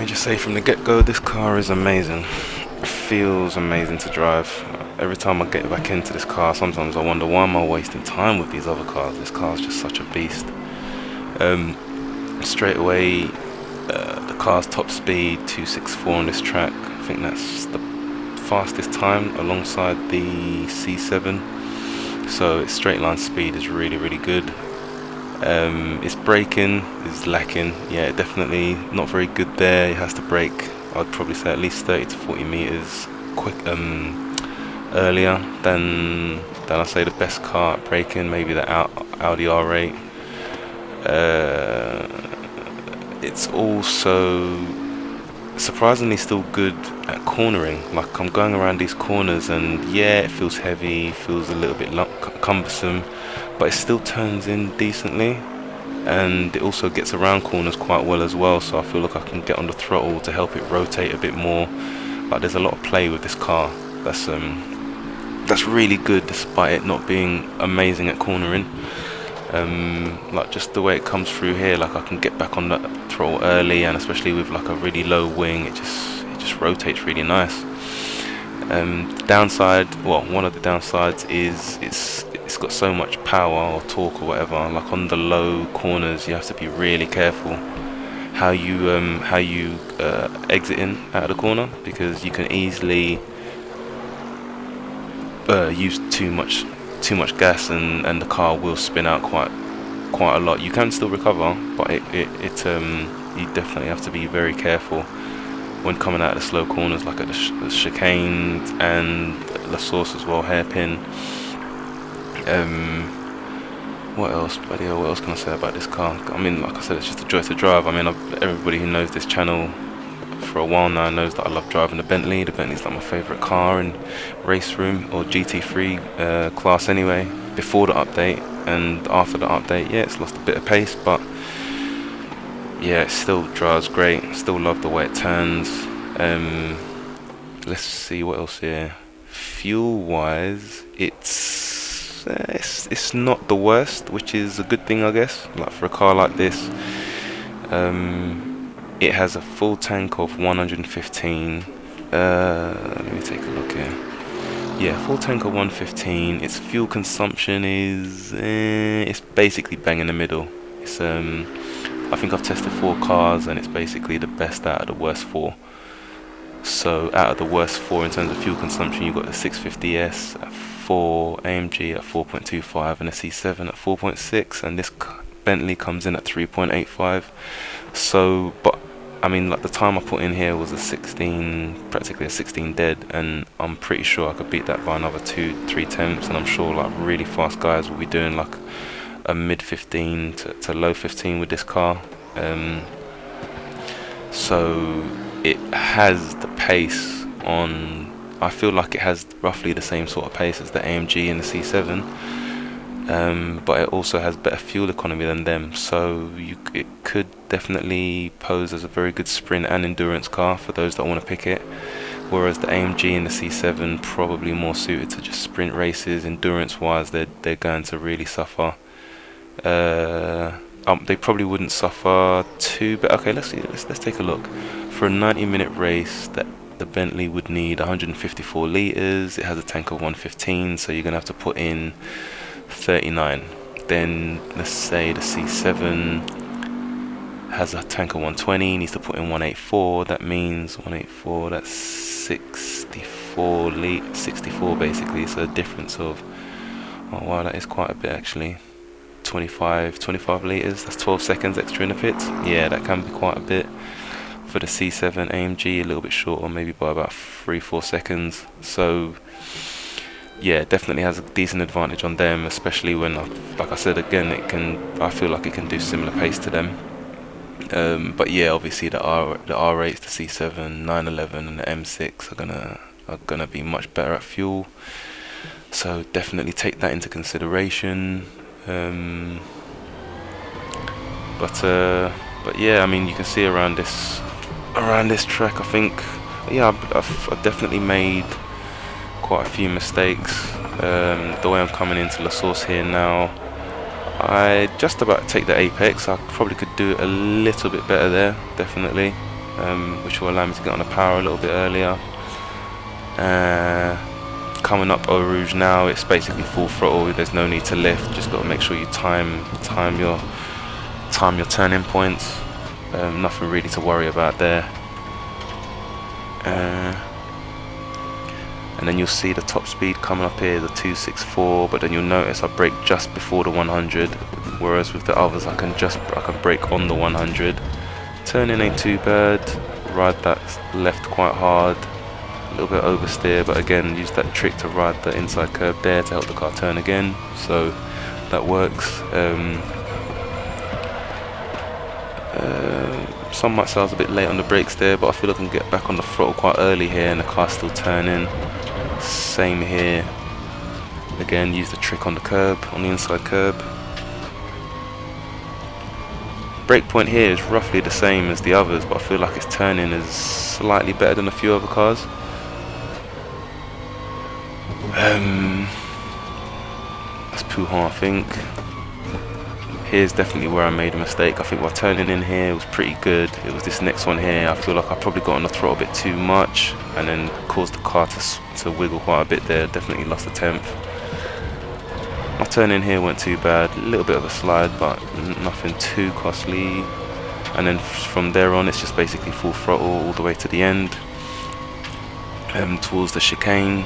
me just say from the get-go, this car is amazing. It feels amazing to drive. Every time I get back into this car, sometimes I wonder, why am I wasting time with these other cars? This car is just such a beast. Straight away, the car's top speed 264 on this track. I think that's the fastest time alongside the C7. So its straight line speed is really good. Its braking is lacking. Yeah, definitely not very good there. It has to brake, I'd probably say, at least 30 to 40 meters quick earlier than I say the best car at braking, maybe the Audi R8. It's also surprisingly still good at cornering. Like, I'm going around these corners and yeah, it feels heavy, feels a little bit cumbersome, but it still turns in decently, and it also gets around corners quite well as well, so I feel like I can get on the throttle to help it rotate a bit more. Like, there's a lot of play with this car that's really good, despite it not being amazing at cornering. Like, just the way it comes through here, like, I can get back on that throttle early, and especially with like a really low wing, it just rotates really nice. Downside, well, one of the downsides is it's got so much power or torque or whatever. Like, on the low corners, you have to be really careful how you exit in out of the corner, because you can easily use too much gas, and the car will spin out quite a lot. You can still recover, but you definitely have to be very careful when coming out of the slow corners, like at the chicanes and La Source as well, hairpin. What else can I say about this car? I mean, like I said, it's just a joy to drive. I mean, everybody who knows this channel for a while now knows that I love driving the Bentley. The Bentley's like my favourite car in RaceRoom or GT3 class anyway, before the update. And after the update, yeah, it's lost a bit of pace, but yeah, it still drives great. Still love the way it turns. Let's see what else here. Fuel wise, it's not the worst, which is a good thing, I guess. Like, for a car like this, it has a full tank of 115. Let me take a look here. Yeah, full tank of 115. Its fuel consumption is it's basically bang in the middle. It's I think I've tested 4 cars, and it's basically the best out of the worst 4. So out of the worst 4 in terms of fuel consumption, you've got the 650S at 4, AMG at 4.25, and the C7 at 4.6, and this Bentley comes in at 3.85. So, but I mean, like, the time I put in here was practically a 16 dead, and I'm pretty sure I could beat that by another 2-3 attempts, and I'm sure like really fast guys will be doing like a mid 15 to low 15 with this car. So it has the pace on, I feel like it has roughly the same sort of pace as the AMG and the C7, but it also has better fuel economy than them, so it could definitely pose as a very good sprint and endurance car for those that want to pick it, whereas the AMG and the C7 probably more suited to just sprint races. Endurance wise, they're going to really suffer. They probably wouldn't suffer too, but okay, let's take a look. For a 90-minute race, that the Bentley would need 154 litres. It has a tank of 115, so you're going to have to put in 39. Then let's say the C7 has a tank of 120, needs to put in 184. That means 184, that's 64 basically. So a difference of, oh wow, that is quite a bit actually. 25 litres, that's 12 seconds extra in the pits. Yeah, that can be quite a bit. For the C7 AMG, a little bit shorter, maybe by about 3-4 seconds. So yeah, definitely has a decent advantage on them, especially when, like I said again, I feel like it can do similar pace to them. But yeah, obviously the R8s, the C7, 911, and the M6 are gonna be much better at fuel. So definitely take that into consideration. But yeah, I mean, you can see around this track, I think, yeah, I've definitely made quite a few mistakes. The way I'm coming into La Source here now, I just about take the apex. I probably could do it a little bit better there, definitely. which will allow me to get on the power a little bit earlier. Coming up Eau Rouge now, it's basically full throttle. There's no need to lift. Just got to make sure you time your turning points. Nothing really to worry about there. And then you'll see the top speed coming up here, the 264. But then you'll notice I brake just before the 100, whereas with the others I can brake on the 100. Turning ain't too bad. Ride that left quite hard. A little bit oversteer, but again, use that trick to ride the inside curb there to help the car turn again, so that works. Some might say I was a bit late on the brakes there, but I feel I can get back on the throttle quite early here and the car's still turning. Same here. Again, use the trick on the curb, on the inside curb. Brake point here is roughly the same as the others, but I feel like its turning is slightly better than a few other cars. That's Pouhon, I think. Here's definitely where I made a mistake. I think while turning in here was pretty good. It was this next one here. I feel like I probably got on the throttle a bit too much and then caused the car to wiggle quite a bit there. Definitely lost a tenth. My turn in here went too bad. A little bit of a slide, but nothing too costly. And then from there on, it's just basically full throttle all the way to the end, towards the chicane.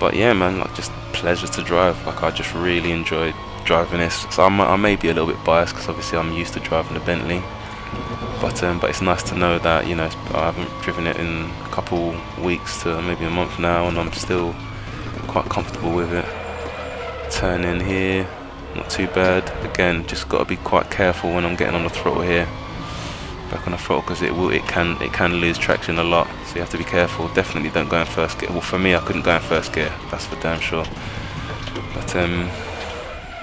But yeah, man, like just pleasure to drive. Like I just really enjoyed driving this. So I may be a little bit biased because obviously I'm used to driving the Bentley. But it's nice to know that, you know, I haven't driven it in a couple weeks to maybe a month now, and I'm still quite comfortable with it. Turn in here, not too bad. Again, just got to be quite careful when I'm getting on the throttle here. Back on the throttle, because it can lose traction a lot, so you have to be careful. Definitely don't go in first gear. Well, for me, I couldn't go in first gear, that's for damn sure.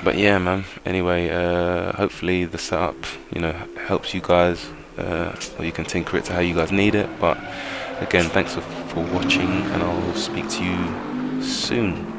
But yeah, man, anyway, hopefully the setup, you know, helps you guys, or you can tinker it to how you guys need it. But again, thanks for watching, and I'll speak to you soon.